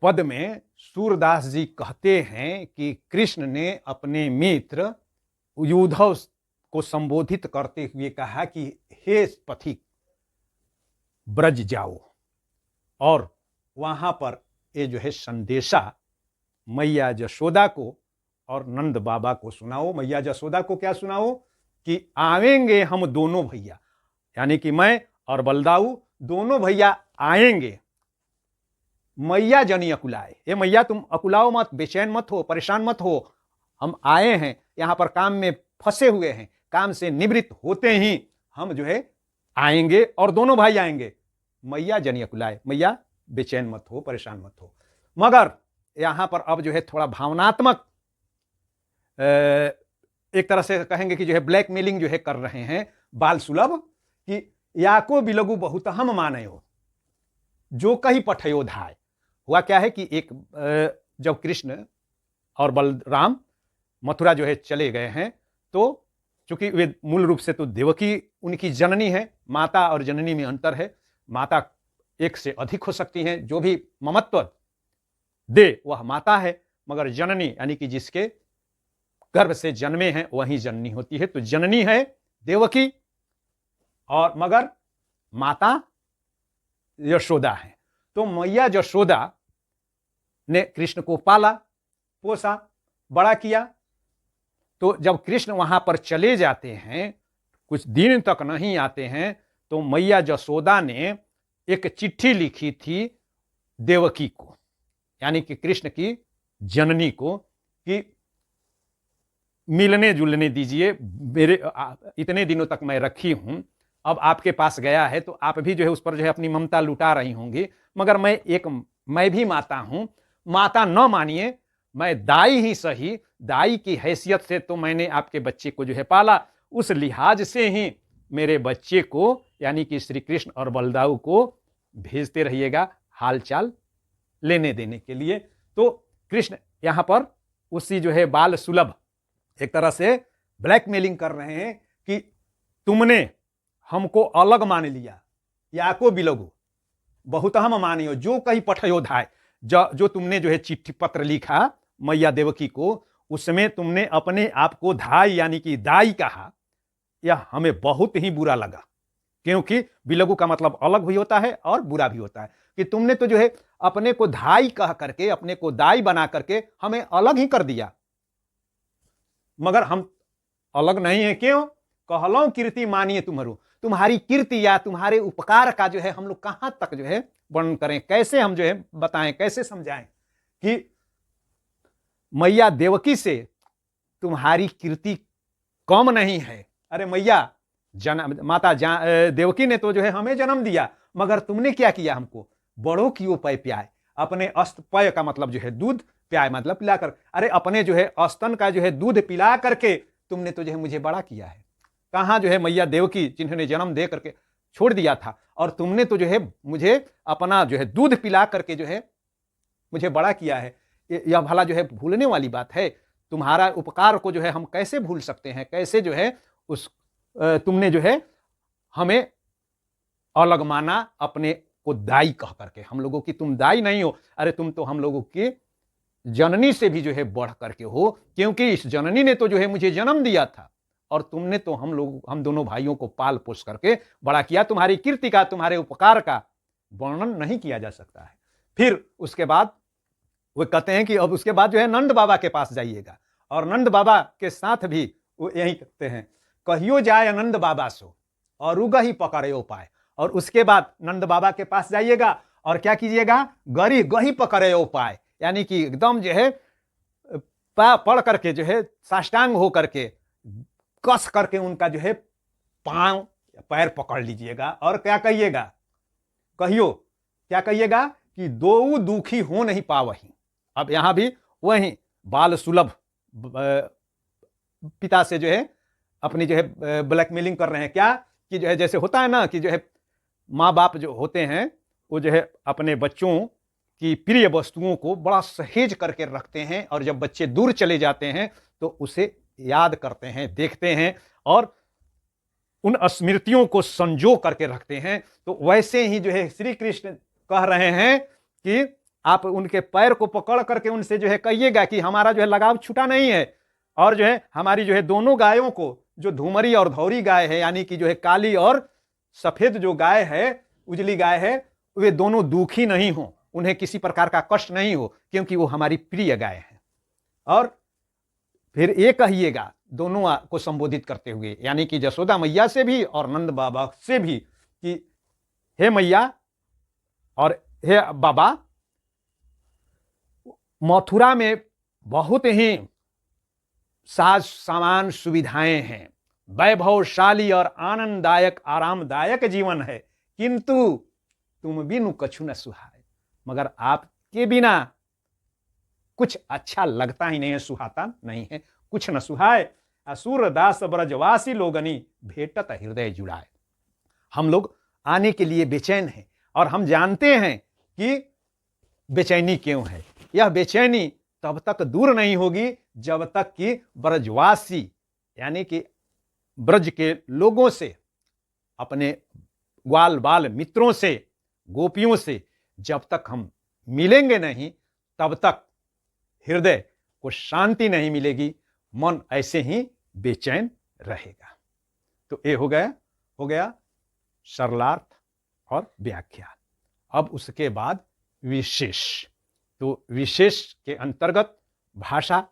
पद में सूरदास जी कहते हैं कि कृष्ण ने अपने मित्र युद्धव को संबोधित करते हुए कहा कि हे पथिक, ब्रज जाओ और वहां पर ये जो है संदेशा मैया जशोदा को और नंद बाबा को सुनाओ। मैया जशोदा को क्या सुनाओ कि आएंगे हम दोनों भैया, यानी कि मैं और बलदाऊ दोनों भैया आएंगे। मैया जनी अकुलाए, ये मैया तुम अकुलाओ मत, बेचैन मत हो, परेशान मत हो। हम आए हैं यहां पर, काम में फंसे हुए हैं, काम से निवृत्त होते ही हम जो है आएंगे और दोनों भाई आएंगे। मैया जनी अकुलाए, मैया बेचैन मत हो, परेशान मत हो। मगर यहां पर अब जो है थोड़ा भावनात्मक एक तरह से कहेंगे कि जो है ब्लैकमेलिंग जो है कर रहे हैं बाल सुलभ कि याको बिलगु बहुत हम माने हो, जो कही पठयो धाय। हुआ क्या है कि एक जब कृष्ण और बलराम मथुरा जो है चले गए हैं, तो चूंकि वे मूल रूप से तो देवकी उनकी जननी है, माता और जननी में अंतर है। माता एक से अधिक हो सकती हैं, जो भी ममत्व दे वह माता है, मगर जननी यानी कि जिसके गर्भ से जन्मे हैं वही जननी होती है। तो जननी है देवकी और मगर माता यशोदा है। तो मैया यशोदा ने कृष्ण को पाला, पोसा, बड़ा किया। तो जब कृष्ण वहां पर चले जाते हैं, कुछ दिन तक नहीं आते हैं, तो मैया यशोदा ने एक चिट्ठी लिखी थी देवकी को, यानी कि कृष्ण की जननी को, कि मिलने जुलने दीजिए, मेरे इतने दिनों तक मैं रखी हूं, अब आपके पास गया है तो आप भी जो है उस पर जो है अपनी ममता लुटा रही होंगी, मगर मैं भी माता हूं। माता न मानिए, मैं दाई ही सही, दाई की हैसियत से तो मैंने आपके बच्चे को जो है पाला, उस लिहाज से ही मेरे बच्चे को यानी कि श्री कृष्ण और बलदाऊ को भेजते रहिएगा हालचाल लेने देने के लिए। तो कृष्ण यहां पर उसी जो है बाल सुलभ एक तरह से ब्लैकमेलिंग कर रहे हैं कि तुमने हमको अलग मान लिया, याको बिलगु बहुत हम मानियो, जो कहीं पठयोधाय, जो तुमने जो है चिट्ठी पत्र लिखा मैया देवकी को, उसमें तुमने अपने आप को धाई यानी कि दाई कहा। यह हमें बहुत ही बुरा लगा, क्योंकि बिलगु का मतलब अलग भी होता है और बुरा भी होता है, कि तुमने तो जो है अपने को धाई कह करके, अपने को दाई बना करके हमें अलग ही कर दिया। मगर हम अलग नहीं है, क्यों? कहलो कीर्ति मानिए तुम्हारू, तुम्हारी कीर्ति या तुम्हारे उपकार का जो है हम लोग कहां तक जो है वर्णन करें, कैसे हम जो है बताएं, कैसे समझाएं कि मैया देवकी से तुम्हारी कीर्ति कम नहीं है। अरे मैया माता देवकी ने तो जो है हमें जन्म दिया, मगर तुमने क्या किया, हमको बड़ों की उपाय प्याय, अपने अस्तपय का मतलब जो है दूध, प्याय मतलब पिलाकर, अरे अपने जो है स्तन का जो है दूध पिला करके तुमने तो जो है मुझे बड़ा किया है। कहां जो है मैया देवकी जिन्होंने जन्म दे करके छोड़ दिया था, और तुमने तो जो है मुझे अपना जो है दूध पिला करके जो है मुझे बड़ा किया है। यह भला जो है भूलने वाली बात है? तुम्हारा उपकार को जो है हम कैसे भूल सकते हैं? कैसे जो है उस तुमने जो है हमें अलग माना, अपने को दाई कह करके, हम लोगों की तुम दाई नहीं हो, अरे तुम तो हम लोगों की जननी से भी जो है बढ़ करके हो, क्योंकि इस जननी ने तो जो है मुझे जन्म दिया था, और तुमने तो हम दोनों भाइयों को पाल पोस करके बड़ा किया। तुम्हारी कीर्ति का, तुम्हारे उपकार का वर्णन नहीं किया जा सकता है। फिर उसके बाद वो कहते हैं कि अब उसके बाद जो है नंद बाबा के पास जाइएगा, और नंद बाबा के साथ भी वो यही कहते हैं, कहियो जाए नंद बाबा सो और उग ही पकड़े पाए। और उसके बाद नंद बाबा के पास जाइएगा और क्या कीजिएगा, गरी गही पकड़े पाए, यानी कि एकदम जो है पढ़ करके जो है साष्टांग हो करके कस करके उनका जो है पांव पैर पकड़ लीजिएगा, और क्या कहिएगा, कहियो क्या कहिएगा कि दो दुखी हो नहीं पावही। अब यहां भी वही बाल सुलभ पिता से जो है अपनी जो है ब्लैकमेलिंग कर रहे हैं। क्या कि जो है जैसे होता है ना कि जो है माँ बाप जो होते हैं वो जो है अपने बच्चों की प्रिय वस्तुओं को बड़ा सहेज करके रखते हैं, और जब बच्चे दूर चले जाते हैं तो उसे याद करते हैं, देखते हैं, और उन स्मृतियों को संजो करके रखते हैं। तो वैसे ही जो है श्री कृष्ण कह रहे हैं कि आप उनके पैर को पकड़ करके उनसे जो है कहिएगा कि हमारा जो है लगाव छूटा नहीं है, और जो है हमारी जो है दोनों गायों को, जो धूमरी और धौरी गाय है, यानी कि जो है काली और सफेद जो गाय है, उजली गाय है, वे दोनों दुखी नहीं हो, उन्हें किसी प्रकार का कष्ट नहीं हो, क्योंकि वो हमारी प्रिय गाय है। और फिर ये कहिएगा दोनों को संबोधित करते हुए, यानी कि जसोदा मैया से भी और नंद बाबा से भी, कि हे मैया और हे बाबा, मथुरा में बहुत ही साज सामान सुविधाएं हैं, वैभवशाली और आनंददायक आरामदायक जीवन है, किंतु तुम बिनु कछु न सुहाए, मगर आपके बिना कुछ अच्छा लगता ही नहीं है, सुहाता नहीं है, कुछ न सुहाए। असुर दास ब्रजवासी लोगनी भेटत हृदय जुड़ाए। हम लोग आने के लिए बेचैन हैं, और हम जानते हैं कि बेचैनी क्यों है। यह बेचैनी तब तक दूर नहीं होगी जब तक कि ब्रजवासी, यानी कि ब्रज के लोगों से, अपने ग्वाल बाल मित्रों से, गोपियों से जब तक हम मिलेंगे नहीं, तब तक हृदय को शांति नहीं मिलेगी, मन ऐसे ही बेचैन रहेगा। तो ये हो गया सरलार्थ और व्याख्या। अब उसके बाद विशेष। तो विशेष के अंतर्गत भाषा